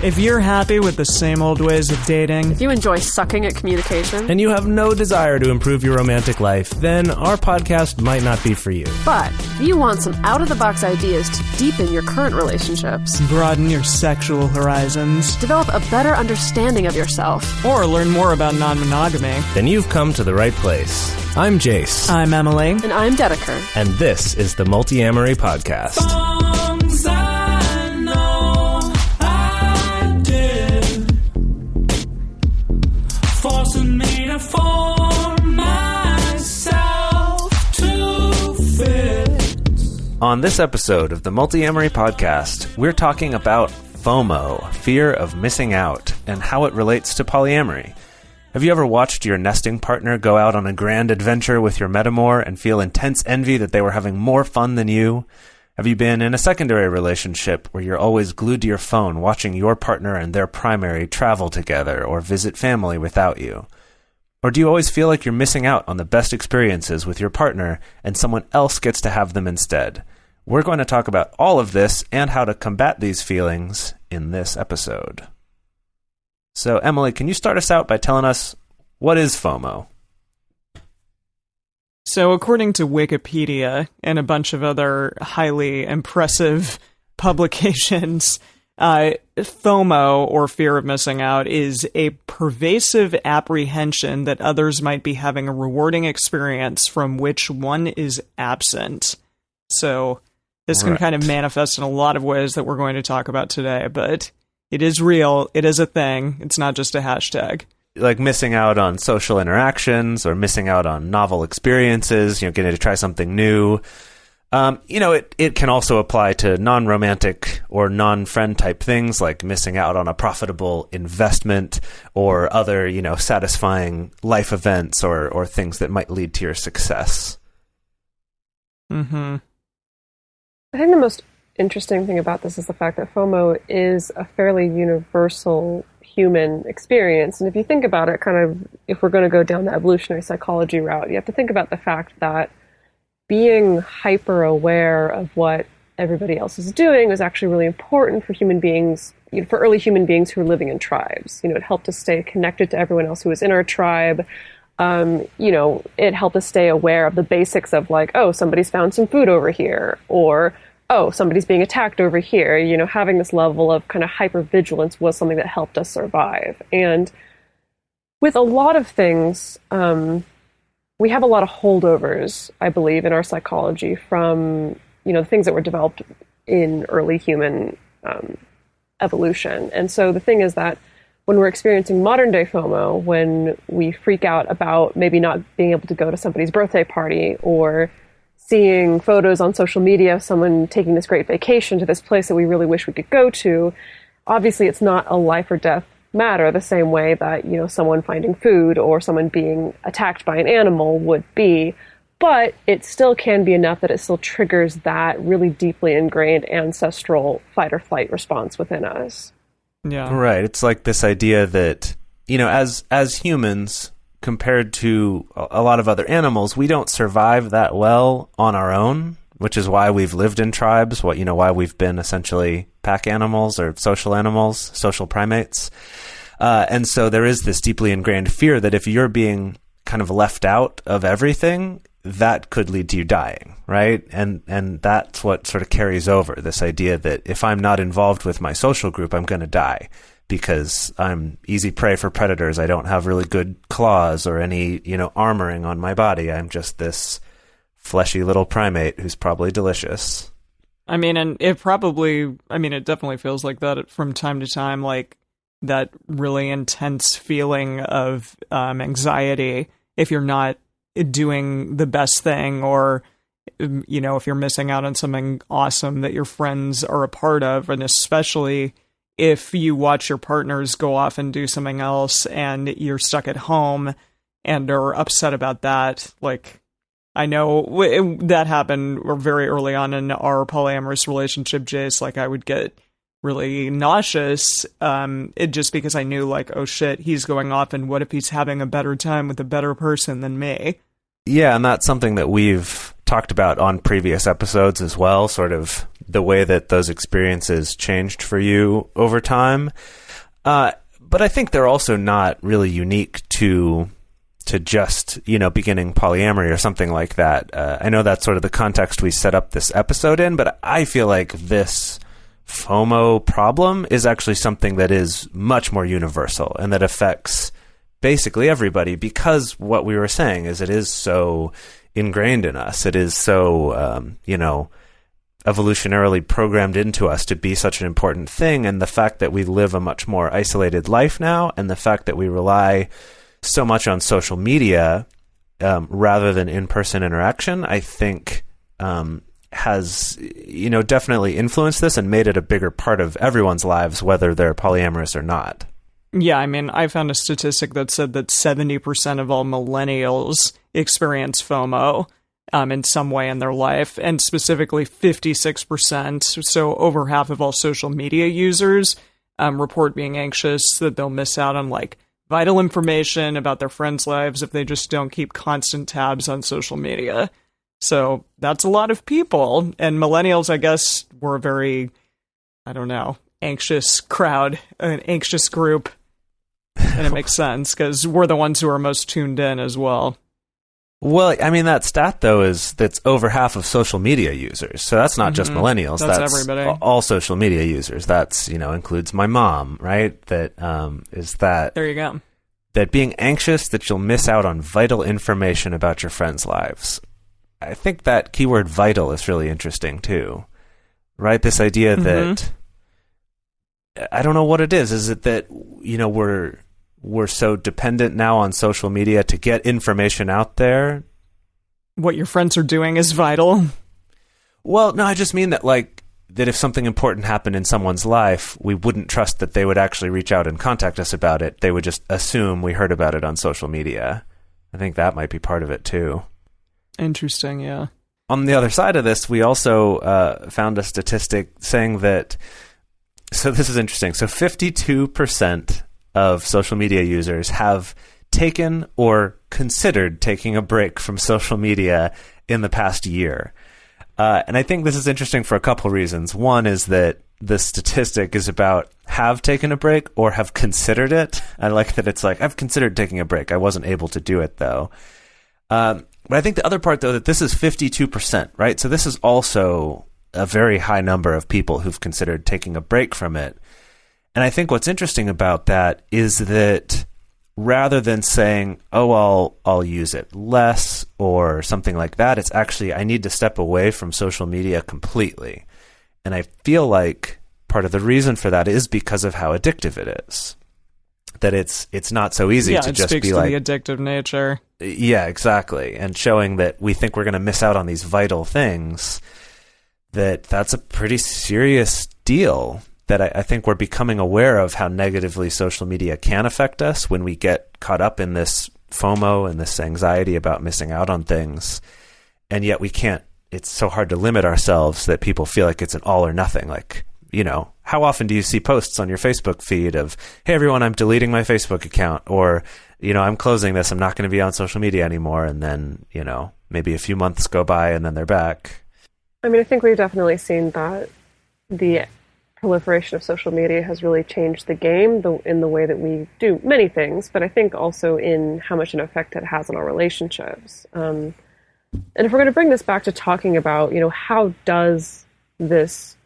If you're happy with the same old ways of dating, if you enjoy sucking at communication, and you have no desire to improve your romantic life, then our podcast might not be for you. But if you want some out-of-the-box ideas to deepen your current relationships, broaden your sexual horizons, develop a better understanding of yourself, or learn more about non-monogamy, then you've come to the right place. I'm Jase. I'm Emily. And I'm Dedeker. And this is the Multiamory podcast. Forcing me to form myself to fit. On this episode of the Multiamory podcast, we're talking about FOMO, fear of missing out, and how it relates to polyamory. Have you ever watched your nesting partner go out on a grand adventure with your metamor and feel intense envy that they were having more fun than you? Have you been in a secondary relationship where you're always glued to your phone watching your partner and their primary travel together or visit family without you? Or do you always feel like you're missing out on the best experiences with your partner and someone else gets to have them instead? We're going to talk about all of this and how to combat these feelings in this episode. So, Emily, can you start us out by telling us what is FOMO? So, according to Wikipedia and a bunch of other highly impressive publications, FOMO, or fear of missing out, is a pervasive apprehension that others might be having a rewarding experience from which one is absent. So, this can kind of manifest in a lot of ways that we're going to talk about today, but it is real, it is a thing, it's not just a hashtag. Like missing out on social interactions or missing out on novel experiences, getting to try something new. It can also apply to non-romantic or non-friend type things like missing out on a profitable investment or other, satisfying life events or things that might lead to your success. Mm-hmm. I think the most interesting thing about this is the fact that FOMO is a fairly universal human experience. And if you think about it, if we're going to go down the evolutionary psychology route, you have to think about the fact that being hyper aware of what everybody else is doing was actually really important for human beings, for early human beings who were living in tribes. It helped us stay connected to everyone else who was in our tribe. It helped us stay aware of the basics of somebody's found some food over here, or somebody's being attacked over here. Having this level of kind of hypervigilance was something that helped us survive. And with a lot of things, we have a lot of holdovers, I believe, in our psychology from, the things that were developed in early human evolution. And so the thing is that when we're experiencing modern day FOMO, when we freak out about maybe not being able to go to somebody's birthday party, or seeing photos on social media of someone taking this great vacation to this place that we really wish we could go to, obviously it's not a life or death matter the same way that, someone finding food or someone being attacked by an animal would be. But it still can be enough that it still triggers that really deeply ingrained ancestral fight or flight response within us. Yeah. Right. It's like this idea that, as humans, compared to a lot of other animals, we don't survive that well on our own, which is why we've lived in tribes, why we've been essentially pack animals or social primates. And so there is this deeply ingrained fear that if you're being kind of left out of everything, that could lead to you dying, right? And that's what sort of carries over, this idea that if I'm not involved with my social group, I'm going to die. Because I'm easy prey for predators. I don't have really good claws or any, armoring on my body. I'm just this fleshy little primate who's probably delicious. And it definitely feels like that from time to time, like that really intense feeling of anxiety if you're not doing the best thing, or, if you're missing out on something awesome that your friends are a part of, and especially if you watch your partners go off and do something else and you're stuck at home and are upset about that. Like, I know that happened very early on in our polyamorous relationship, Jase. Like, I would get really nauseous, just because I knew, like, oh shit, he's going off, and what if he's having a better time with a better person than me? Yeah, and that's something that we've talked about on previous episodes as well, sort of the way that those experiences changed for you over time. But I think they're also not really unique to just, beginning polyamory or something like that. I know that's sort of the context we set up this episode in, but I feel like this FOMO problem is actually something that is much more universal and that affects basically everybody, because what we were saying is it is so ingrained in us. It is so, evolutionarily programmed into us to be such an important thing. And the fact that we live a much more isolated life now, and the fact that we rely so much on social media rather than in-person interaction, I think has, definitely influenced this and made it a bigger part of everyone's lives, whether they're polyamorous or not. Yeah, I mean, I found a statistic that said that 70% of all millennials experience FOMO in some way in their life, and specifically 56%, so over half of all social media users, report being anxious that they'll miss out on, vital information about their friends' lives if they just don't keep constant tabs on social media. So that's a lot of people, and millennials, I guess, were a very, anxious crowd, an anxious group. And it makes sense, because we're the ones who are most tuned in as well. Well, I mean, that stat, though, is that's over half of social media users. So that's not just millennials. That's everybody. All social media users. That's, includes my mom, right? That is that. There you go. That being anxious that you'll miss out on vital information about your friends' lives. I think that keyword vital is really interesting, too. Right? This idea that, I don't know what it is. Is it that, we're so dependent now on social media to get information out there? What your friends are doing is vital. Well, no, I just mean that, that if something important happened in someone's life, we wouldn't trust that they would actually reach out and contact us about it. They would just assume we heard about it on social media. I think that might be part of it, too. Interesting, yeah. On the other side of this, we also found a statistic saying that, so this is interesting, so 52% of social media users have taken or considered taking a break from social media in the past year. And I think this is interesting for a couple reasons. One is that the statistic is about have taken a break or have considered it. I like that it's I've considered taking a break. I wasn't able to do it, though. But I think the other part, though, that this is 52%, right? So this is also a very high number of people who've considered taking a break from it. And I think what's interesting about that is that rather than saying, I'll use it less or something like that, it's actually, I need to step away from social media completely. And I feel like part of the reason for that is because of how addictive it is. That it's not so easy to just be to the addictive nature. Yeah, exactly. And showing that we think we're going to miss out on these vital things, that's a pretty serious deal. That I think we're becoming aware of how negatively social media can affect us when we get caught up in this FOMO and this anxiety about missing out on things. And yet we can't, it's so hard to limit ourselves that people feel like it's an all or nothing. How often do you see posts on your Facebook feed of, hey, everyone, I'm deleting my Facebook account, or, I'm closing this, I'm not going to be on social media anymore. And then, maybe a few months go by and then they're back. I mean, I think we've definitely seen that the proliferation of social media has really changed the game in the way that we do many things, but I think also in how much an effect it has on our relationships. And if we're going to bring this back to talking about, how does this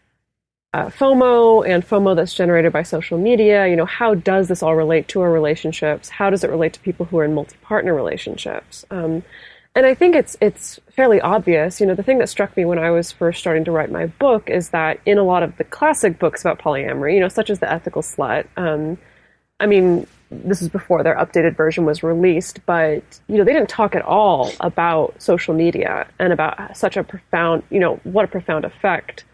FOMO and FOMO that's generated by social media, how does this all relate to our relationships? How does it relate to people who are in multi-partner relationships? And I think it's fairly obvious. The thing that struck me when I was first starting to write my book is that in a lot of the classic books about polyamory, such as The Ethical Slut, I mean, this is before their updated version was released, but, they didn't talk at all about social media and about such a profound, what a profound effect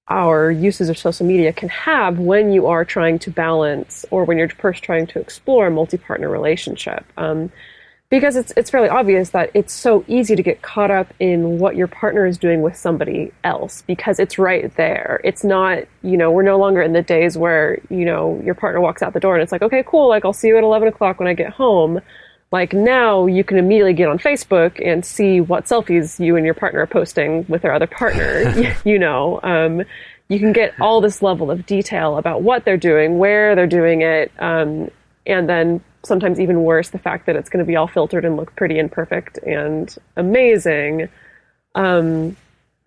our uses of social media can have when you are trying to balance or when you're first trying to explore a multi-partner relationship. Because it's fairly obvious that it's so easy to get caught up in what your partner is doing with somebody else because it's right there. It's not, we're no longer in the days where, your partner walks out the door and it's okay, cool, I'll see you at 11 o'clock when I get home. Like now you can immediately get on Facebook and see what selfies you and your partner are posting with their other partner. You can get all this level of detail about what they're doing, where they're doing it, and then sometimes even worse, the fact that it's going to be all filtered and look pretty and perfect and amazing. I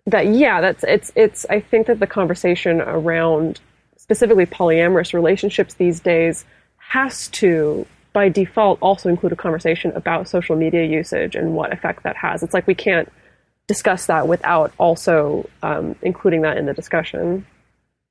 think that the conversation around specifically polyamorous relationships these days has to, by default, also include a conversation about social media usage and what effect that has. It's like we can't discuss that without also including that in the discussion.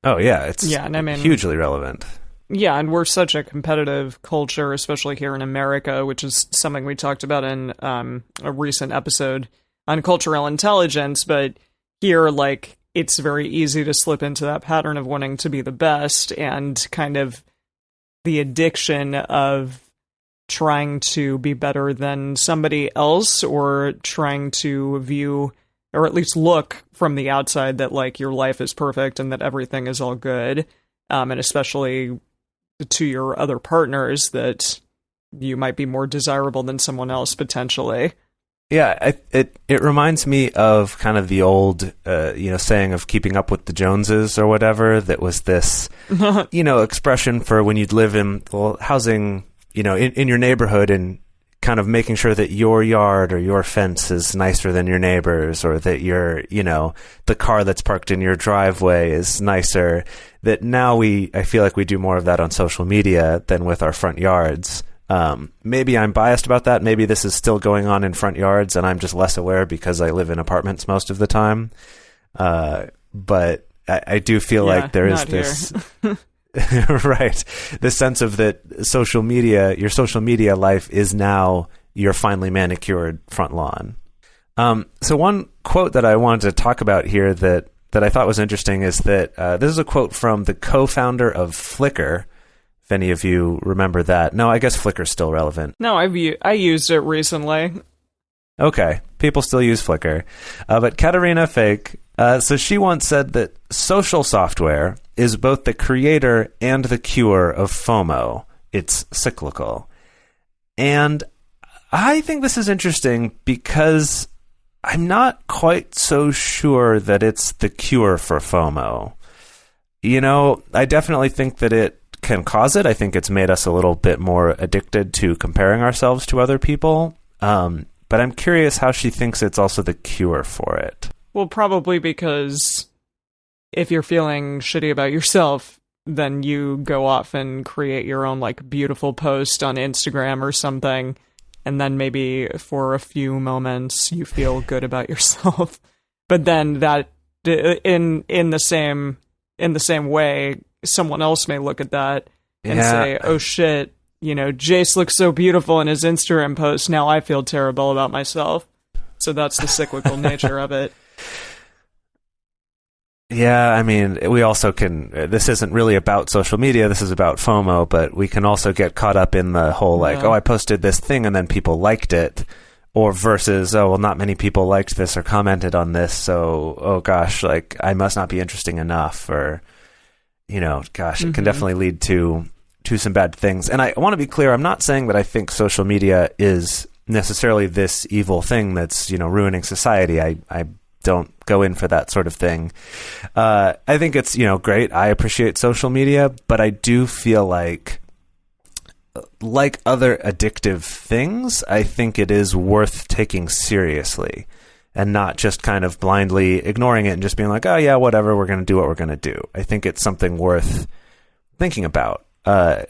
Oh, yeah. It's hugely relevant. Yeah, and we're such a competitive culture, especially here in America, which is something we talked about in a recent episode on cultural intelligence. But here, like, it's very easy to slip into that pattern of wanting to be the best and kind of the addiction of trying to be better than somebody else, or trying to view, or at least look from the outside, that like your life is perfect and that everything is all good. And especially to your other partners, that you might be more desirable than someone else potentially. Yeah, it reminds me of kind of the old, saying of keeping up with the Joneses or whatever. That was this, expression for when you'd live in housing, in your neighborhood, and kind of making sure that your yard or your fence is nicer than your neighbor's, or that your, the car that's parked in your driveway is nicer. That now I feel like we do more of that on social media than with our front yards. Maybe I'm biased about that. Maybe this is still going on in front yards and I'm just less aware because I live in apartments most of the time. But I do feel like there is this, right, this sense of that your social media life is now your finely manicured front lawn. So one quote that I wanted to talk about here that I thought was interesting is that this is a quote from the co-founder of Flickr. If any of you remember that. No, I guess Flickr's still relevant. No, I used it recently. Okay, people still use Flickr. But Katerina Fake, so she once said that social software is both the creator and the cure of FOMO. It's cyclical. And I think this is interesting because I'm not quite so sure that it's the cure for FOMO. I definitely think that it can cause it. I think it's made us a little bit more addicted to comparing ourselves to other people. But I'm curious how she thinks it's also the cure for it. Well, probably because if you're feeling shitty about yourself, then you go off and create your own like beautiful post on Instagram or something, and then maybe for a few moments you feel good about yourself. But then that in the same way, someone else may look at that and say, oh shit, Jase looks so beautiful in his Instagram post. Now I feel terrible about myself. So that's the cyclical nature of it. Yeah, I mean, we also this isn't really about social media, this is about FOMO, but we can also get caught up in the whole I posted this thing and then people liked it, or versus, not many people liked this or commented on this, so, oh gosh, like, I must not be interesting enough, or, it can definitely lead to some bad things. And I want to be clear, I'm not saying that I think social media is necessarily this evil thing that's, ruining society. I don't go in for that sort of thing. I think it's, great. I appreciate social media, but I do feel like other addictive things, I think it is worth taking seriously and not just kind of blindly ignoring it and just being like, oh yeah, whatever, we're going to do what we're going to do. I think it's something worth thinking about. To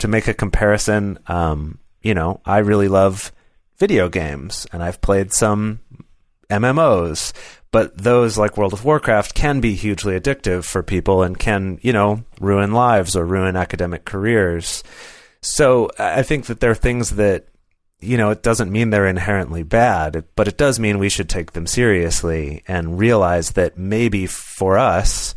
make a comparison, I really love video games and I've played some MMOs, but those like World of Warcraft can be hugely addictive for people and can, ruin lives or ruin academic careers. So I think that there are things that, it doesn't mean they're inherently bad, but it does mean we should take them seriously and realize that maybe for us,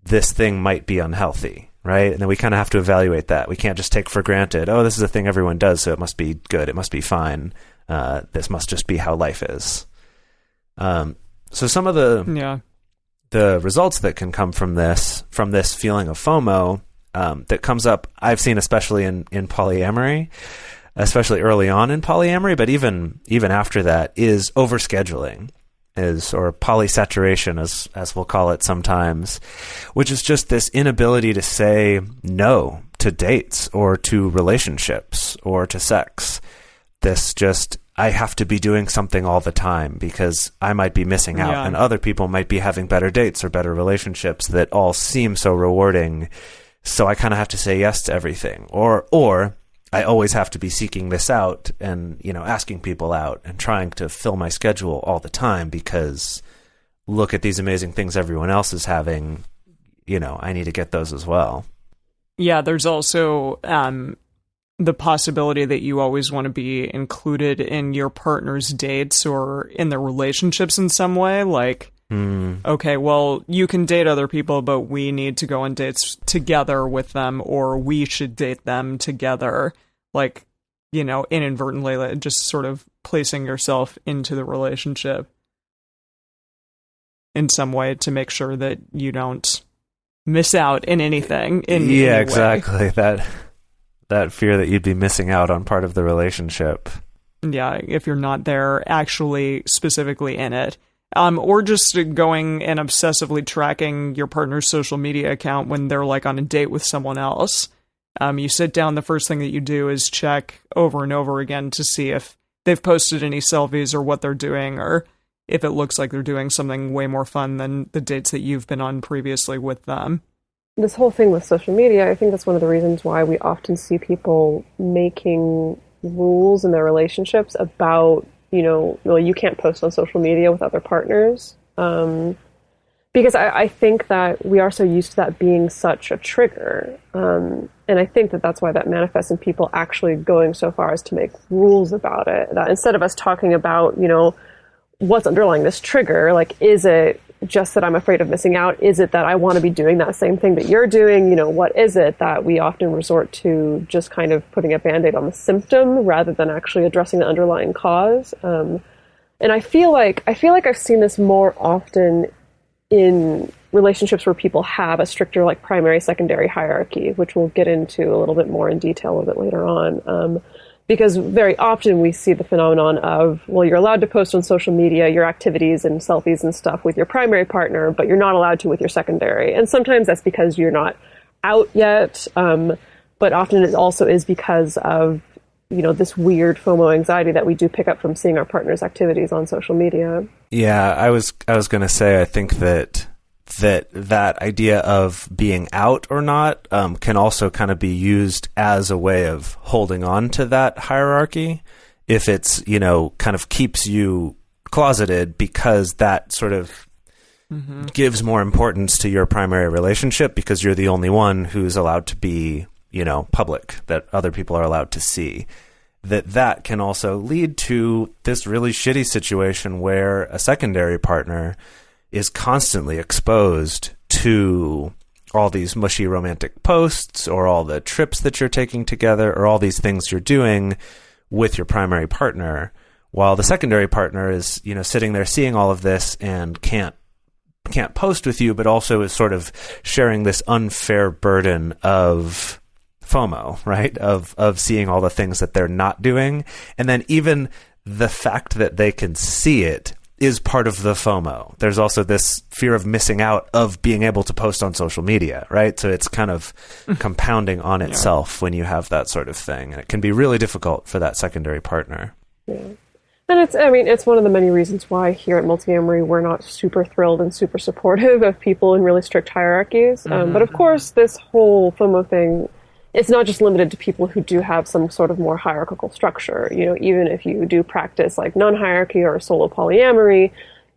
this thing might be unhealthy, right? And then we kind of have to evaluate that. We can't just take for granted, this is a thing everyone does, so it must be good, it must be fine. This must just be how life is. So some of the results that can come from this feeling of FOMO that comes up, I've seen especially in polyamory, especially early on in polyamory, but even after that, is overscheduling, or polysaturation, as we'll call it sometimes, which is just this inability to say no to dates or to relationships or to sex. This just, I have to be doing something all the time because I might be missing out, and other people might be having better dates or better relationships that all seem so rewarding. So I kind of have to say yes to everything, or I always have to be seeking this out and, asking people out and trying to fill my schedule all the time because look at these amazing things everyone else is having. I need to get those as well. Yeah, there's also the possibility that you always want to be included in your partner's dates or in their relationships in some way. Like, okay, well, you can date other people, but we need to go on dates together with them, or we should date them together. Like, inadvertently, just sort of placing yourself into the relationship in some way to make sure that you don't miss out in anything. Yeah, exactly. That fear that you'd be missing out on part of the relationship. Yeah, if you're not there actually specifically in it. Or just going and obsessively tracking your partner's social media account when they're like on a date with someone else. You sit down, the first thing that you do is check over and over again to see if they've posted any selfies or what they're doing, or if it looks like they're doing something way more fun than the dates that you've been on previously with them. This whole thing with social media, I think that's one of the reasons why we often see people making rules in their relationships about, you can't post on social media with other partners. Because I think that we are so used to that being such a trigger. And I think that that's why that manifests in people actually going so far as to make rules about it. That instead of us talking about, what's underlying this trigger, like, is it just that I'm afraid of missing out? Is it that I want to be doing that same thing that you're doing? What is it that we often resort to just kind of putting a Band-Aid on the symptom rather than actually addressing the underlying cause? And I feel like I've seen this more often in relationships where people have a stricter like primary secondary hierarchy, which we'll get into a little bit more in detail a little bit later on. Because very often we see the phenomenon of, well, you're allowed to post on social media your activities and selfies and stuff with your primary partner, but you're not allowed to with your secondary. And sometimes that's because you're not out yet, but often it also is because of, this weird FOMO anxiety that we do pick up from seeing our partner's activities on social media. Yeah, I was going to say, I think that idea of being out or not can also kind of be used as a way of holding on to that hierarchy. If it's, kind of keeps you closeted because that sort of gives more importance to your primary relationship because you're the only one who's allowed to be, public, that other people are allowed to see. That can also lead to this really shitty situation where a secondary partner is constantly exposed to all these mushy romantic posts or all the trips that you're taking together or all these things you're doing with your primary partner, while the secondary partner is, sitting there seeing all of this and can't post with you, but also is sort of sharing this unfair burden of FOMO, right? Of seeing all the things that they're not doing. And then even the fact that they can see it is part of the FOMO. There's also this fear of missing out of being able to post on social media, right? So it's kind of compounding on itself when you have that sort of thing. And it can be really difficult for that secondary partner. Yeah. And it's one of the many reasons why here at Multiamory we're not super thrilled and super supportive of people in really strict hierarchies. But of course, this whole FOMO thing, it's not just limited to people who do have some sort of more hierarchical structure. Even if you do practice like non-hierarchy or solo polyamory,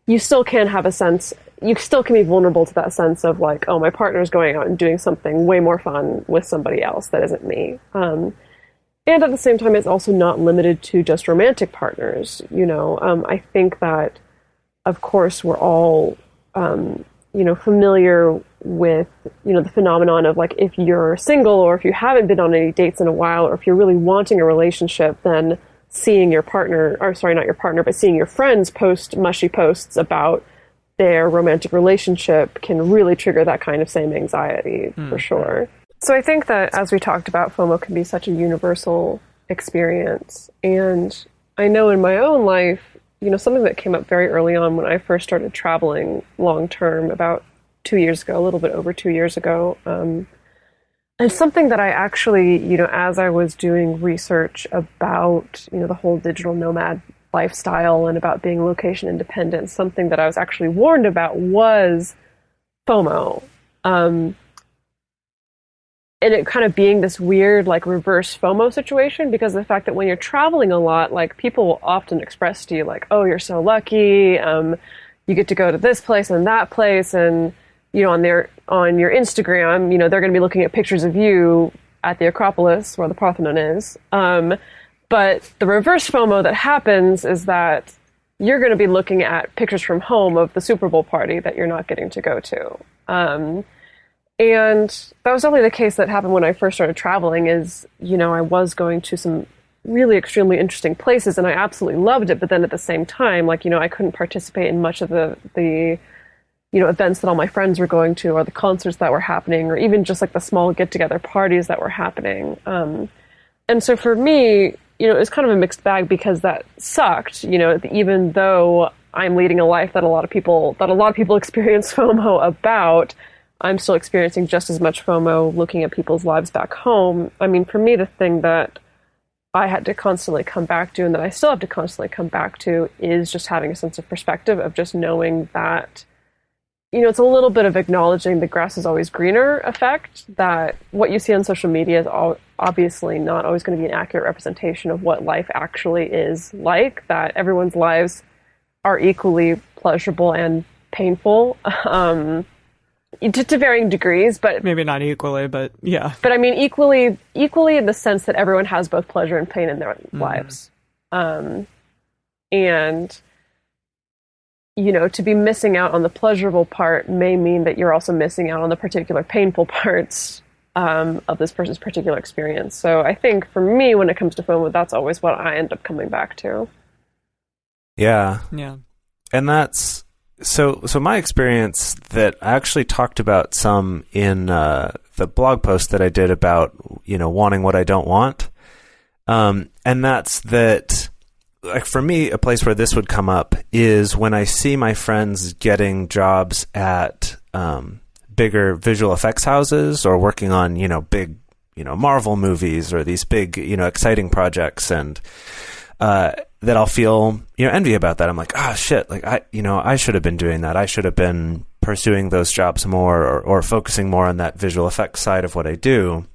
you still can have a sense, you still can be vulnerable to that sense of like, oh, my partner's going out and doing something way more fun with somebody else that isn't me. And at the same time, it's also not limited to just romantic partners. I think that, of course, we're all, familiar with, the phenomenon of like, if you're single or if you haven't been on any dates in a while, or if you're really wanting a relationship, then seeing your partner, or sorry, not your partner, but seeing your friends post mushy posts about their romantic relationship can really trigger that kind of same anxiety for sure. So I think that, as we talked about, FOMO can be such a universal experience. And I know in my own life, something that came up very early on when I first started traveling long term about 2 years ago, a little bit over 2 years ago. And something that I actually, as I was doing research about, the whole digital nomad lifestyle and about being location independent, something that I was actually warned about was FOMO. And it kind of being this weird, like, reverse FOMO situation, because of the fact that when you're traveling a lot, like, people will often express to you, like, oh, you're so lucky, you get to go to this place and that place, and, on your Instagram, they're going to be looking at pictures of you at the Acropolis, where the Parthenon is. But the reverse FOMO that happens is that you're going to be looking at pictures from home of the Super Bowl party that you're not getting to go to. And that was definitely the case that happened when I first started traveling is, I was going to some really extremely interesting places and I absolutely loved it. But then at the same time, like, I couldn't participate in much of the events that all my friends were going to, or the concerts that were happening, or even just like the small get-together parties that were happening. And so for me, it was kind of a mixed bag because that sucked, even though I'm leading a life that a lot of people experience FOMO about, I'm still experiencing just as much FOMO looking at people's lives back home. I mean, for me, the thing that I had to constantly come back to, and that I still have to constantly come back to, is just having a sense of perspective of just knowing that, it's a little bit of acknowledging the grass is always greener effect, that what you see on social media is obviously not always going to be an accurate representation of what life actually is like, that everyone's lives are equally pleasurable and painful. To varying degrees, but maybe not equally, but yeah. But I mean, equally in the sense that everyone has both pleasure and pain in their lives. And, to be missing out on the pleasurable part may mean that you're also missing out on the particular painful parts of this person's particular experience. So I think for me, when it comes to FOMO, that's always what I end up coming back to. Yeah. Yeah. And that's... So my experience that I actually talked about some in the blog post that I did about, wanting what I don't want. And that's that, like, for me, a place where this would come up is when I see my friends getting jobs at bigger visual effects houses or working on, big, Marvel movies or these big, exciting projects, and that I'll feel, envy about that. I'm like, shit, like I should have been doing that. I should have been pursuing those jobs more or focusing more on that visual effects side of what I do.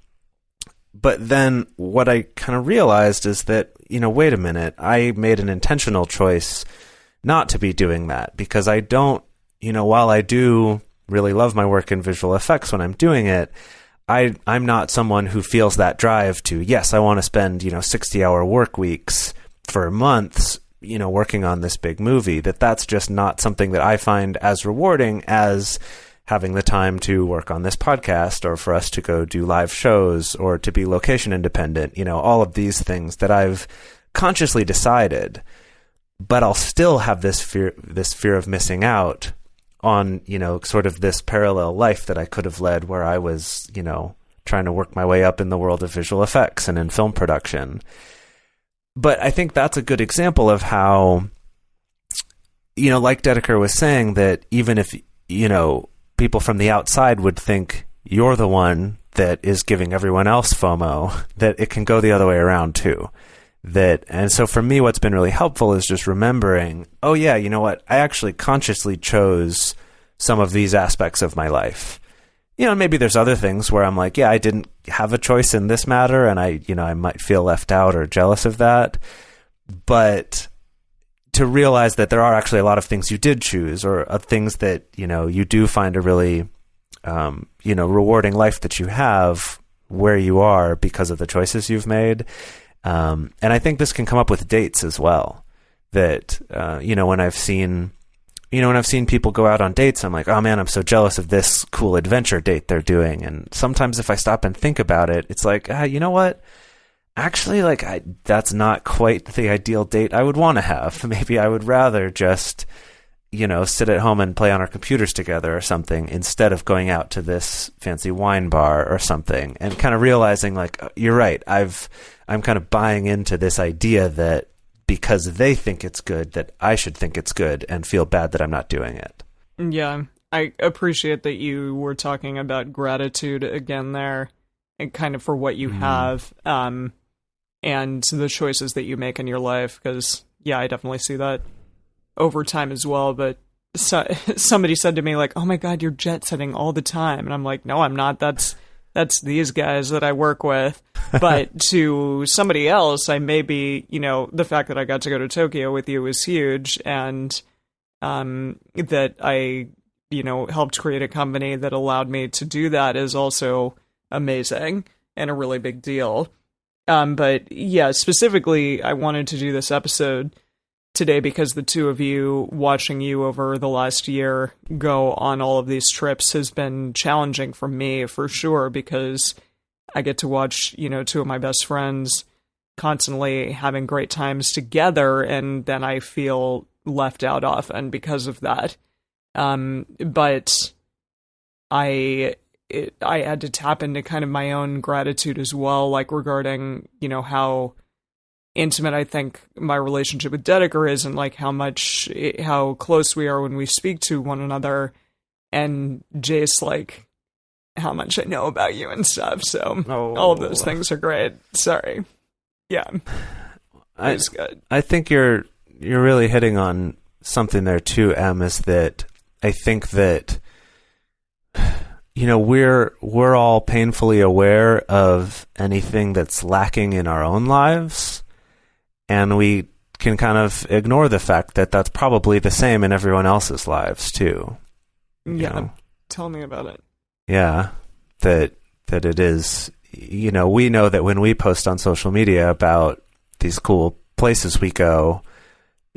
But then what I kind of realized is that, wait a minute, I made an intentional choice not to be doing that, because I don't, while I do really love my work in visual effects when I'm doing it, I'm not someone who feels that drive to, yes, I want to spend, 60-hour work weeks for months, working on this big movie. That's just not something that I find as rewarding as having the time to work on this podcast, or for us to go do live shows, or to be location independent, all of these things that I've consciously decided, but I'll still have this fear of missing out on, sort of this parallel life that I could have led, where I was, trying to work my way up in the world of visual effects and in film production. But I think that's a good example of how, like Dedeker was saying, that even if, people from the outside would think you're the one that is giving everyone else FOMO, that it can go the other way around too. And so for me, what's been really helpful is just remembering, oh yeah, you know what? I actually consciously chose some of these aspects of my life. Maybe there's other things where I'm like, yeah, I didn't have a choice in this matter, and I might feel left out or jealous of that. But to realize that there are actually a lot of things you did choose, or things that, you do find a really, rewarding life that you have where you are because of the choices you've made. And I think this can come up with dates as well. That, when I've seen people go out on dates, I'm like, oh man, I'm so jealous of this cool adventure date they're doing. And sometimes if I stop and think about it, it's like, you know what? Actually, that's not quite the ideal date I would want to have. Maybe I would rather just, sit at home and play on our computers together or something instead of going out to this fancy wine bar or something, and kind of realizing like, you're right. I'm kind of buying into this idea that because they think it's good, that I should think it's good and feel bad that I'm not doing it. Yeah. I appreciate that you were talking about gratitude again there, and kind of for what you have, and the choices that you make in your life. Because, yeah, I definitely see that over time as well. But somebody said to me, like, oh my God, you're jet setting all the time. And I'm like, no, I'm not. That's these guys that I work with. But to somebody else, I may be, the fact that I got to go to Tokyo with you was huge. And that I helped create a company that allowed me to do that is also amazing and a really big deal. But yeah, specifically, I wanted to do this episode today because the two of you, watching you over the last year go on all of these trips has been challenging for me for sure, because I get to watch, two of my best friends constantly having great times together, and then I feel left out often because of that. But I had to tap into kind of my own gratitude as well, like regarding, how intimate I think my relationship with Dedeker is, and like how close we are when we speak to one another, and Jase, like how much I know about you and stuff. So all of those things are great. Sorry. Yeah. It's good. I think you're really hitting on something there too, Em, is that I think that, we're all painfully aware of anything that's lacking in our own lives, and we can kind of ignore the fact that that's probably the same in everyone else's lives too. Yeah. Tell me about it. Yeah. That it is, we know that when we post on social media about these cool places we go,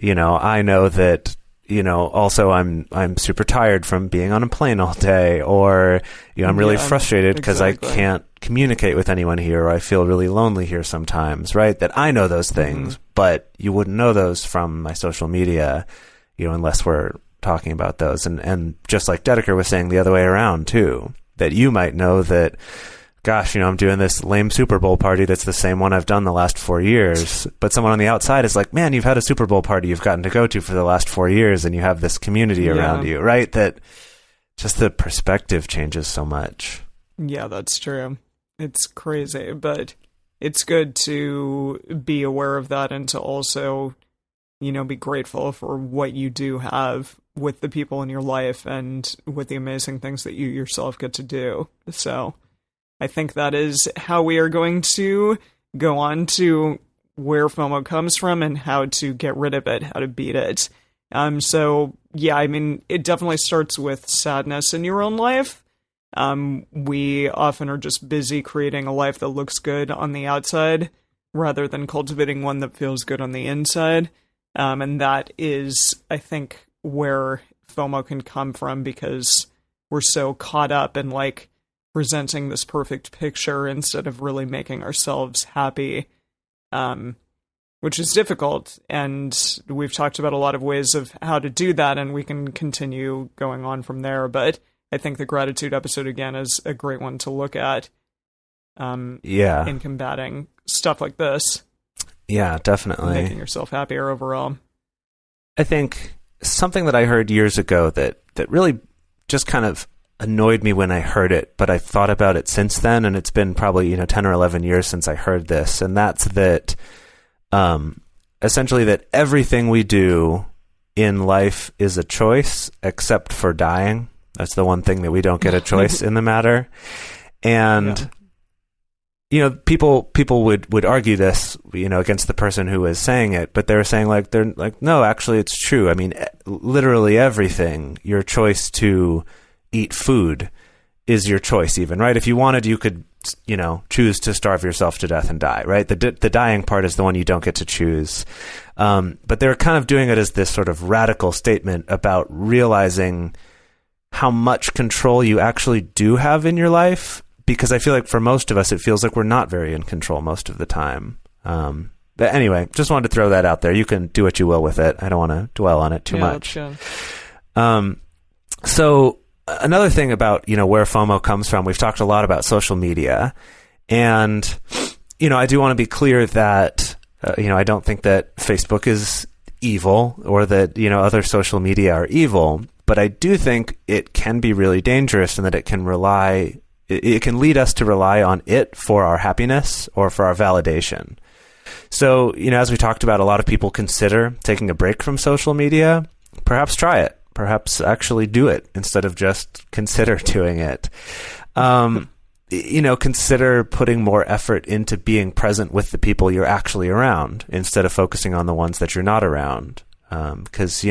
I know that, also I'm super tired from being on a plane all day, or, I'm really frustrated because I can't communicate with anyone here, or I feel really lonely here sometimes, right? That I know those things, but you wouldn't know those from my social media, unless we're talking about those. And just like Dedeker was saying the other way around too, that you might know that, gosh, I'm doing this lame Super Bowl party that's the same one I've done the last 4 years. But someone on the outside is like, man, you've had a Super Bowl party you've gotten to go to for the last 4 years, and you have this community around you, right? That just the perspective changes so much. Yeah, that's true. It's crazy, but it's good to be aware of that, and to also, be grateful for what you do have with the people in your life and with the amazing things that you yourself get to do. So I think that is how we are going to go on to where FOMO comes from and how to get rid of it, how to beat it. So yeah, I mean, it definitely starts with sadness in your own life. We often are just busy creating a life that looks good on the outside rather than cultivating one that feels good on the inside. And that is, I think, where FOMO can come from, because we're so caught up in like presenting this perfect picture instead of really making ourselves happy, which is difficult. And we've talked about a lot of ways of how to do that, and we can continue going on from there. But I think the gratitude episode, again, is a great one to look at in combating stuff like this. Yeah, definitely. Making yourself happier overall. I think something that I heard years ago that really just kind of annoyed me when I heard it, but I've thought about it since then, and it's been probably 10 or 11 years since I heard this, and that's that essentially that everything we do in life is a choice except for dying. That's the one thing that we don't get a choice in the matter. And people would argue this, against the person who was saying it, but they're saying no, actually it's true. I mean, literally everything, your choice to eat food is your choice even, right? If you wanted, you could, choose to starve yourself to death and die, right? The dying part is the one you don't get to choose. But they're kind of doing it as this sort of radical statement about realizing how much control you actually do have in your life. Because I feel like for most of us, it feels like we're not very in control most of the time. But anyway, just wanted to throw that out there. You can do what you will with it. I don't want to dwell on it too much. So another thing about, where FOMO comes from, we've talked a lot about social media. And, I do want to be clear that, I don't think that Facebook is evil or that, other social media are evil. But I do think it can be really dangerous and that it can lead us to rely on it for our happiness or for our validation. So, as we talked about, a lot of people consider taking a break from social media. Perhaps try it. Perhaps actually do it instead of just consider doing it. Consider putting more effort into being present with the people you're actually around instead of focusing on the ones that you're not around. Because,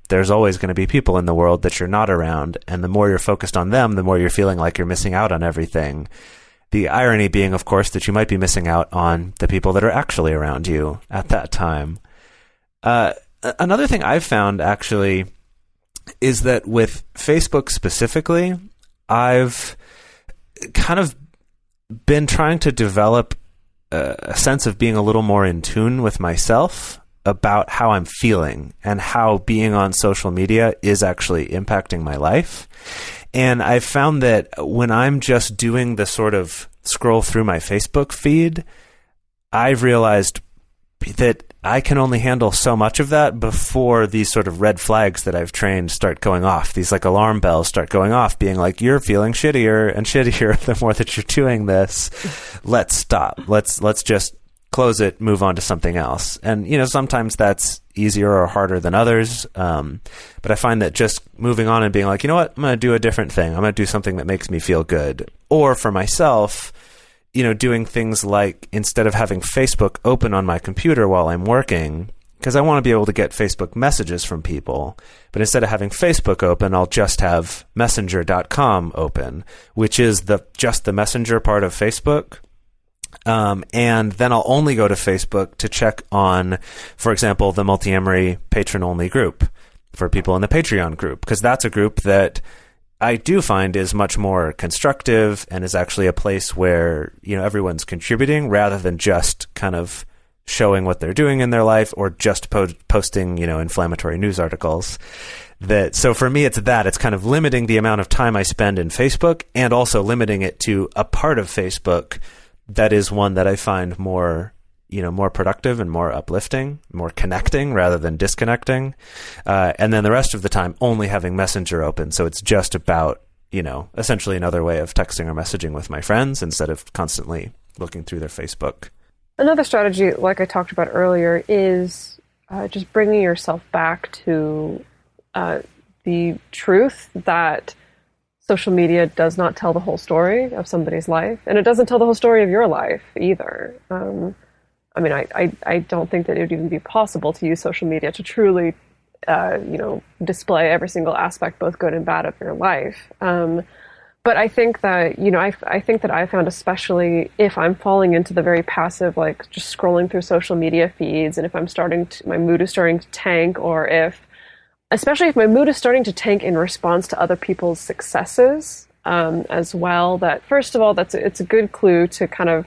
there's always going to be people in the world that you're not around. And the more you're focused on them, the more you're feeling like you're missing out on everything. The irony being, of course, that you might be missing out on the people that are actually around you at that time. Another thing I've found, actually, is that with Facebook specifically, I've kind of been trying to develop a sense of being a little more in tune with myself about how I'm feeling and how being on social media is actually impacting my life. And I've found that when I'm just doing the sort of scroll through my Facebook feed, I've realized that I can only handle so much of that before these sort of red flags that I've trained start going off. These like alarm bells start going off, being like, you're feeling shittier and shittier the more that you're doing this. Let's stop. Let's just close it, move on to something else. And, sometimes that's easier or harder than others. But I find that just moving on and being like, you know what, I'm going to do a different thing. I'm going to do something that makes me feel good. Or for myself, doing things like, instead of having Facebook open on my computer while I'm working, because I want to be able to get Facebook messages from people, but instead of having Facebook open, I'll just have messenger.com open, which is just the messenger part of Facebook. And then I'll only go to Facebook to check on, for example, the Multiamory patron-only group for people in the Patreon group, because that's a group that I do find is much more constructive and is actually a place where, everyone's contributing rather than just kind of showing what they're doing in their life or just posting, inflammatory news articles. So for me, it's kind of limiting the amount of time I spend in Facebook and also limiting it to a part of Facebook that is one that I find more productive and more uplifting, more connecting rather than disconnecting. And then the rest of the time only having Messenger open. So it's just about, essentially another way of texting or messaging with my friends instead of constantly looking through their Facebook. Another strategy, like I talked about earlier, is just bringing yourself back to the truth that social media does not tell the whole story of somebody's life, and it doesn't tell the whole story of your life either. I don't think that it would even be possible to use social media to truly, display every single aspect, both good and bad, of your life. But I think that, I think that I found, especially if I'm falling into the very passive, like just scrolling through social media feeds, and if I'm my mood is starting to tank, or especially if my mood is starting to tank in response to other people's successes, as well, that first of all, it's a good clue to kind of,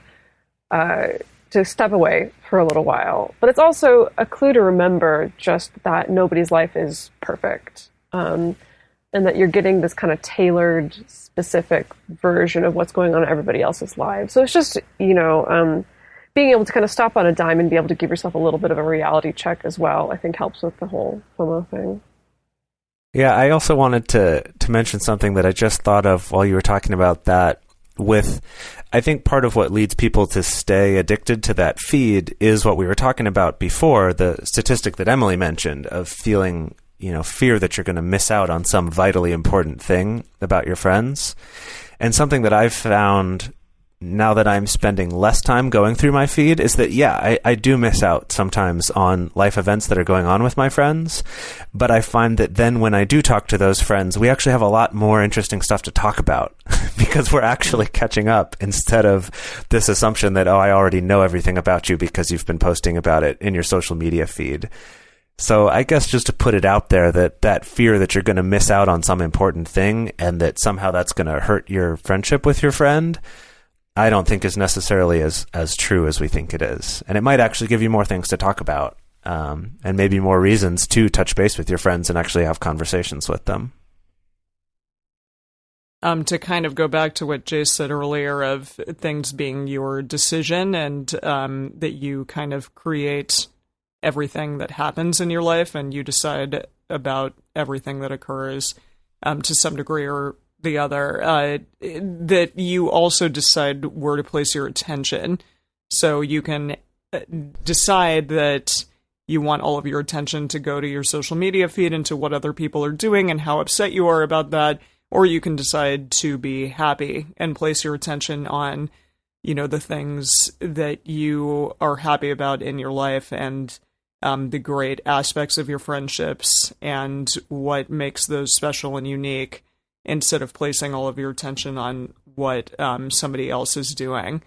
to step away for a little while. But it's also a clue to remember just that nobody's life is perfect. And that you're getting this kind of tailored, specific version of what's going on in everybody else's lives. So it's just, being able to kind of stop on a dime and be able to give yourself a little bit of a reality check as well, I think helps with the whole FOMO thing. Yeah, I also wanted to mention something that I just thought of while you were talking about that. I think part of what leads people to stay addicted to that feed is what we were talking about before, the statistic that Emily mentioned of feeling, fear that you're going to miss out on some vitally important thing about your friends. And something that I've found now that I'm spending less time going through my feed is that, I do miss out sometimes on life events that are going on with my friends. But I find that then when I do talk to those friends, we actually have a lot more interesting stuff to talk about because we're actually catching up instead of this assumption that, I already know everything about you because you've been posting about it in your social media feed. So I guess just to put it out there that fear that you're going to miss out on some important thing and that somehow that's going to hurt your friendship with your friend, I don't think is necessarily as true as we think it is. And it might actually give you more things to talk about, and maybe more reasons to touch base with your friends and actually have conversations with them. To kind of go back to what Jase said earlier of things being your decision, and that you kind of create everything that happens in your life and you decide about everything that occurs to some degree or the other, that you also decide where to place your attention. So you can decide that you want all of your attention to go to your social media feed and to what other people are doing and how upset you are about that. Or you can decide to be happy and place your attention on, the things that you are happy about in your life and the great aspects of your friendships and what makes those special and unique, instead of placing all of your attention on what somebody else is doing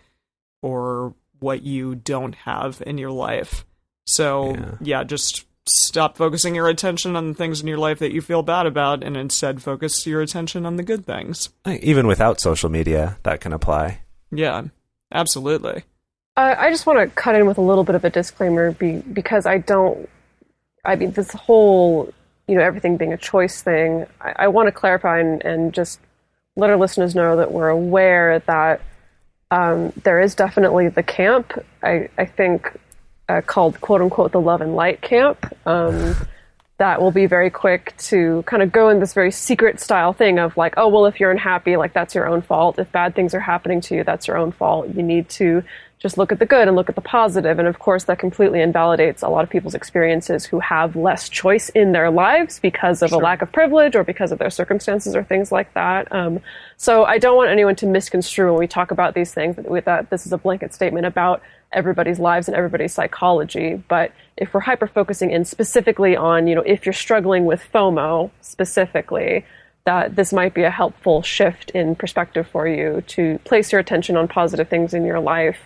or what you don't have in your life. So, just stop focusing your attention on the things in your life that you feel bad about and instead focus your attention on the good things. Even without social media, that can apply. Yeah, absolutely. I just want to cut in with a little bit of a disclaimer because this whole, everything being a choice thing, I want to clarify and just let our listeners know that we're aware that there is definitely the camp, I think, called quote unquote the love and light camp, that will be very quick to kind of go in this very secret style thing of like, oh, well, if you're unhappy, like that's your own fault. If bad things are happening to you, that's your own fault. You need to just look at the good and look at the positive. And of course, that completely invalidates a lot of people's experiences who have less choice in their lives because of a lack of privilege or because of their circumstances or things like that. So I don't want anyone to misconstrue when we talk about these things that this is a blanket statement about everybody's lives and everybody's psychology. But if we're hyper-focusing in specifically on, if you're struggling with FOMO specifically, that this might be a helpful shift in perspective for you to place your attention on positive things in your life,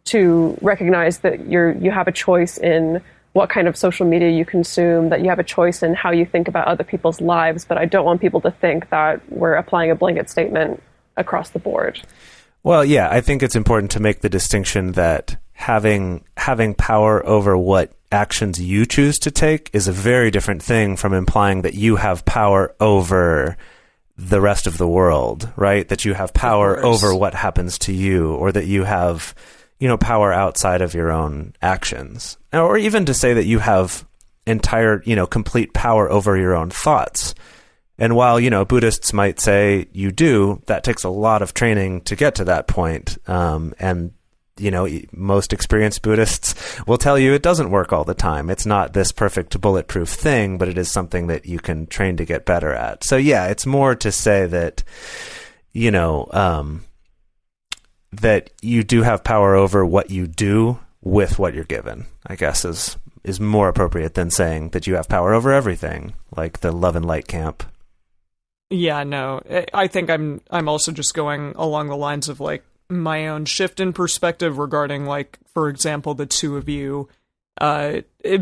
to recognize that you have a choice in what kind of social media you consume, that you have a choice in how you think about other people's lives. But I don't want people to think that we're applying a blanket statement across the board. Well, yeah, I think it's important to make the distinction that having power over what actions you choose to take is a very different thing from implying that you have power over the rest of the world, right? That you have power over what happens to you, or that you have, power outside of your own actions. Or even to say that you have entire, complete power over your own thoughts. And while, Buddhists might say you do, that takes a lot of training to get to that point. And most experienced Buddhists will tell you it doesn't work all the time. It's not this perfect bulletproof thing, but it is something that you can train to get better at. So yeah, it's more to say that, that you do have power over what you do with what you're given, I guess is more appropriate than saying that you have power over everything, like the love and light camp. Yeah, no, I think I'm also just going along the lines of like my own shift in perspective regarding, like, for example, the two of you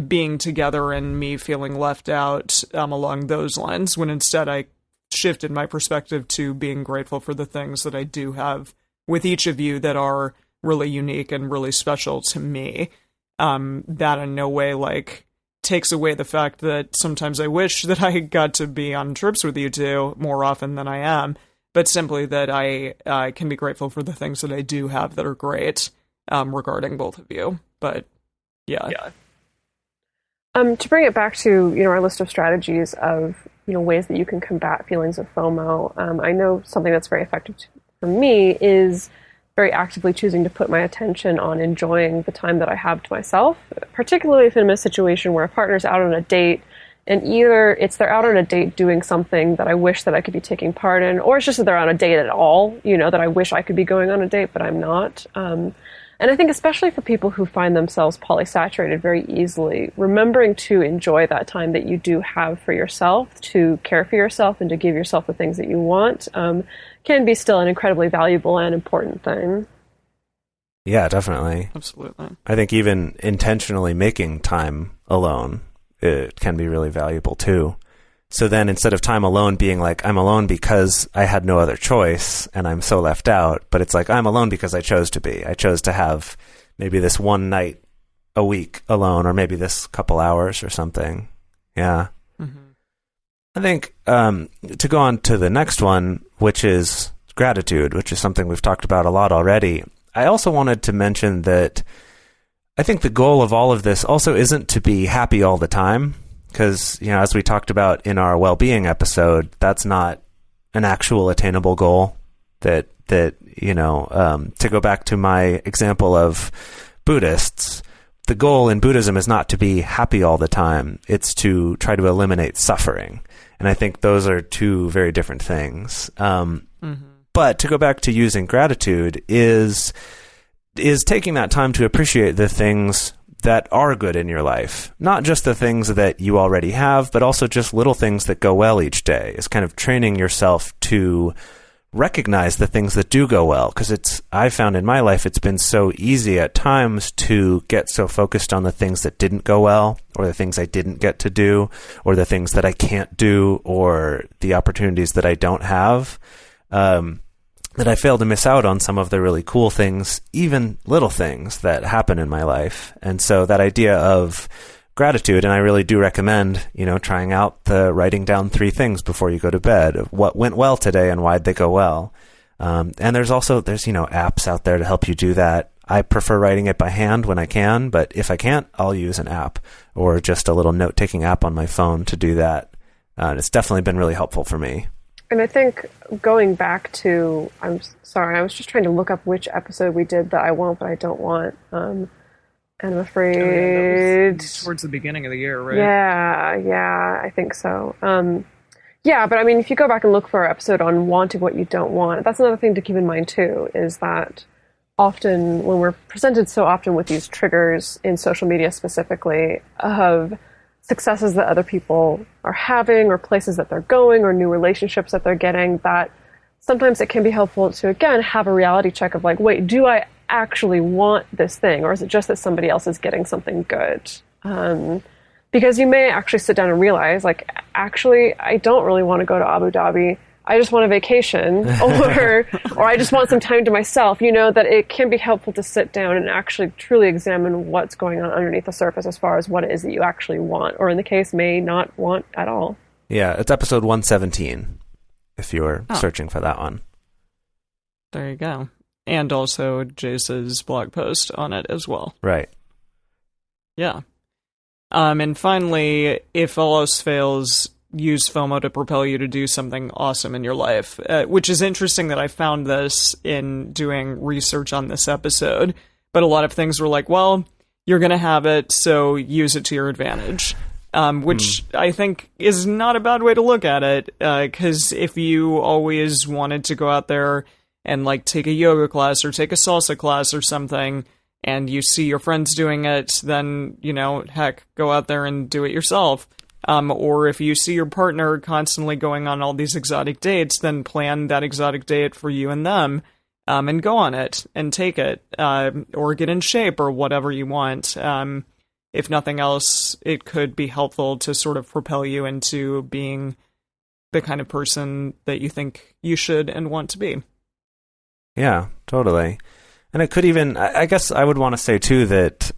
being together and me feeling left out along those lines, when instead I shifted my perspective to being grateful for the things that I do have with each of you that are really unique and really special to me. That in no way, like, takes away the fact that sometimes I wish that I got to be on trips with you two more often than I am, but simply that I can be grateful for the things that I do have that are great regarding both of you. But yeah. To bring it back to, our list of strategies of, ways that you can combat feelings of FOMO, I know something that's very effective for me is very actively choosing to put my attention on enjoying the time that I have to myself, particularly if I'm in a situation where a partner's out on a date and either they're out on a date doing something that I wish that I could be taking part in, or it's just that they're on a date at all, that I wish I could be going on a date, but I'm not. And I think especially for people who find themselves polysaturated very easily, remembering to enjoy that time that you do have for yourself, to care for yourself and to give yourself the things that you want, can be still an incredibly valuable and important thing. Yeah, definitely. Absolutely. I think even intentionally making time alone, it can be really valuable too. So then instead of time alone being like, I'm alone because I had no other choice and I'm so left out, but it's like, I'm alone because I chose to be. I chose to have maybe this one night a week alone, or maybe this couple hours or something. Yeah. I think to go on to the next one, which is gratitude, which is something we've talked about a lot already. I also wanted to mention that I think the goal of all of this also isn't to be happy all the time, because, as we talked about in our well-being episode, that's not an actual attainable goal. To go back to my example of Buddhists, the goal in Buddhism is not to be happy all the time. It's to try to eliminate suffering. And I think those are two very different things. But to go back to using gratitude is taking that time to appreciate the things that are good in your life. Not just the things that you already have, but also just little things that go well each day. It's kind of training yourself to recognize the things that do go well. Because I found in my life, it's been so easy at times to get so focused on the things that didn't go well, or the things I didn't get to do, or the things that I can't do, or the opportunities that I don't have, that I fail to miss out on some of the really cool things, even little things that happen in my life. And so that idea of gratitude, and I really do recommend, trying out the writing down 3 things before you go to bed of what went well today and why'd they go well. And there's apps out there to help you do that. I prefer writing it by hand when I can, but if I can't, I'll use an app or just a little note-taking app on my phone to do that. And it's definitely been really helpful for me. And I think going back to, I'm sorry, I was just trying to look up which episode we did that I want but I don't want. And I'm afraid... that was towards the beginning of the year, right? Yeah, I think so. But I mean, if you go back and look for our episode on wanting what you don't want, that's another thing to keep in mind too, is that often when we're presented so often with these triggers in social media specifically of successes that other people are having, or places that they're going, or new relationships that they're getting, that sometimes it can be helpful to, again, have a reality check of like, wait, do I actually want this thing, or is it just that somebody else is getting something good? Because you may actually sit down and realize, like, actually, I don't really want to go to Abu Dhabi. I just want a vacation, or I just want some time to myself. That it can be helpful to sit down and actually truly examine what's going on underneath the surface as far as what it is that you actually want, or in the case, may not want at all. Yeah, it's episode 117, if you're searching for that one. There you go. And also Jase's blog post on it as well. Right. Yeah. And finally, if all else fails, use FOMO to propel you to do something awesome in your life, which is interesting that I found this in doing research on this episode. But a lot of things were like, well, you're going to have it, so use it to your advantage, which I think is not a bad way to look at it, because if you always wanted to go out there and like take a yoga class or take a salsa class or something, and you see your friends doing it, then, heck, go out there and do it yourself. Or if you see your partner constantly going on all these exotic dates, then plan that exotic date for you and them, and go on it and take it, or get in shape or whatever you want. If nothing else, it could be helpful to sort of propel you into being the kind of person that you think you should and want to be. Yeah, totally. And it could even, I guess I would want to say too that,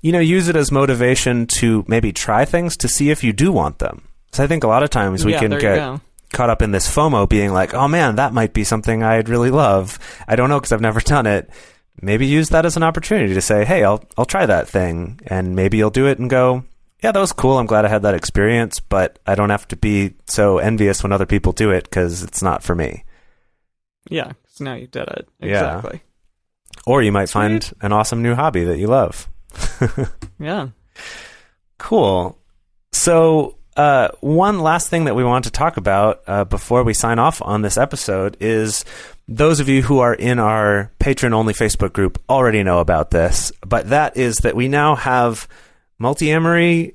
use it as motivation to maybe try things to see if you do want them. So I think a lot of times we can get caught up in this FOMO being like, oh man, that might be something I'd really love. I don't know because I've never done it. Maybe use that as an opportunity to say, hey, I'll try that thing. And maybe you'll do it and go, yeah, that was cool. I'm glad I had that experience, but I don't have to be so envious when other people do it because it's not for me. Yeah, because now you did it. Exactly. Yeah. Or you might find an awesome new hobby that you love. Yeah. Cool. So one last thing that we want to talk about before we sign off on this episode is those of you who are in our patron-only Facebook group already know about this, but that is that we now have Multiamory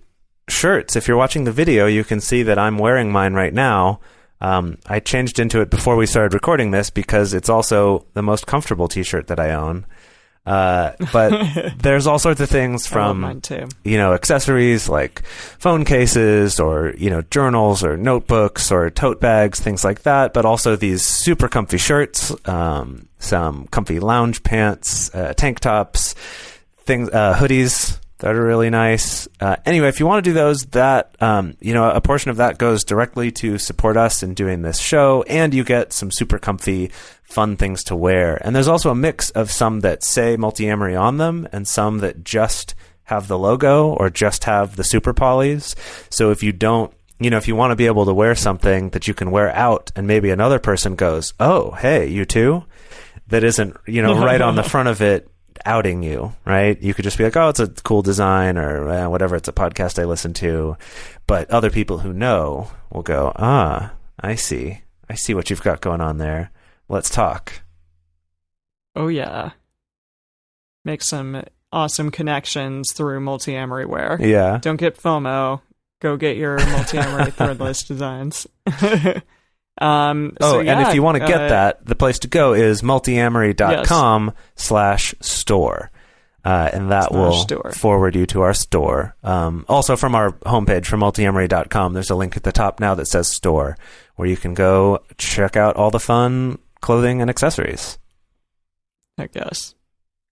shirts. If you're watching the video, you can see that I'm wearing mine right now. I changed into it before we started recording this because it's also the most comfortable t-shirt that I own. But there's all sorts of things from, mine too. Accessories like phone cases or, journals or notebooks or tote bags, things like that. But also these super comfy shirts, some comfy lounge pants, tank tops, hoodies that are really nice. Anyway, if you want to do those, that, a portion of that goes directly to support us in doing this show, and you get some super comfy, fun things to wear. And there's also a mix of some that say Multiamory on them and some that just have the logo or just have the super polys. So if you don't, if you want to be able to wear something that you can wear out and maybe another person goes, oh, hey, you too? That isn't, right on the front of it outing you, right? You could just be like, oh, it's a cool design or whatever. It's a podcast I listen to. But other people who know will go, I see what you've got going on there. Let's talk. Oh, yeah. Make some awesome connections through Multiamory wear. Yeah. Don't get FOMO. Go get your Multiamory threadless designs. And if you want to get that, the place to go is multiamory.com/store. And that will forward you to our store. Also from our homepage from multiamory.com, there's a link at the top now that says store, where you can go check out all the fun clothing and accessories. I guess.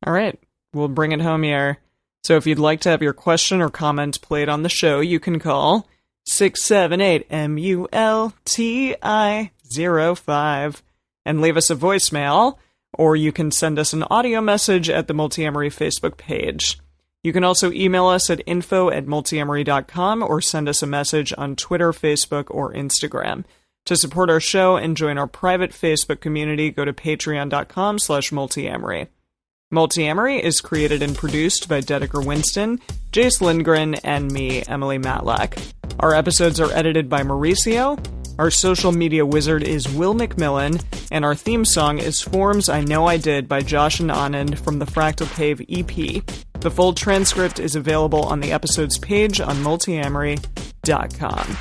All right. We'll bring it home here. So if you'd like to have your question or comment played on the show, you can call 678-MULTI-05 and leave us a voicemail, or you can send us an audio message at the Multiamory Facebook page. You can also email us at info@multiamory.com or send us a message on Twitter, Facebook, or Instagram. To support our show and join our private Facebook community, go to patreon.com/multiamory. Multiamory is created and produced by Dedeker Winston, Jase Lindgren, and me, Emily Matlack. Our episodes are edited by Mauricio. Our social media wizard is Will McMillan, and our theme song is Forms I Know I Did by Josh and Anand from the Fractal Cave EP. The full transcript is available on the episode's page on multiamory.com.